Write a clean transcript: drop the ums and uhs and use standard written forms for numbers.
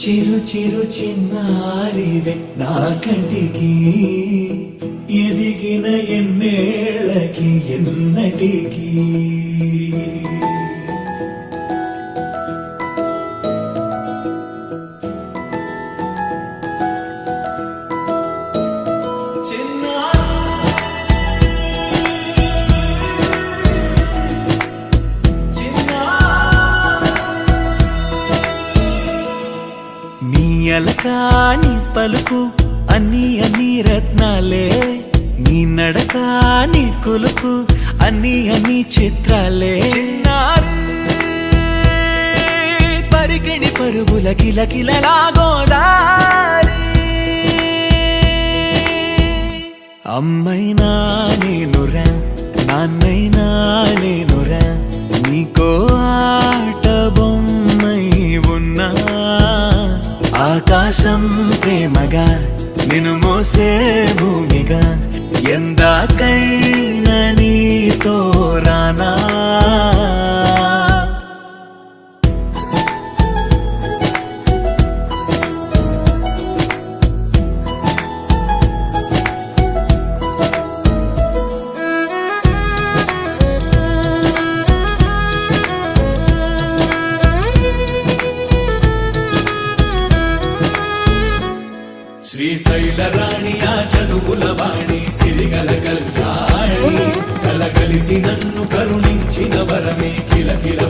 చిరు చిరు చిన్నారివే నా కంటికి ఎదిగిన ఎన్నేళ్ళకి ఎన్నటికి అలకాని పలుకు అన్ని అన్ని రత్నాలే నీ నడక నీ కులుకు అన్ని అన్ని చిత్రాలే చిన్నారు పరికిణి పరుగుల కిలకిలలా గోదారి అమ్మైనా నేనురా నాన్నైనా నేనురా నీకో ఆట బొమ్మై ఉన్నా ఆకాశం ప్రేమగా నిన్ను మోసే భూమిగా ఎందాకైనా నీతో రానా శ్రీశైల రాణి ఆ చదువుల వాణి సిరిగల కల్యాణి కలగలిసి నన్ను కరుణించిన వరమే కిలకిల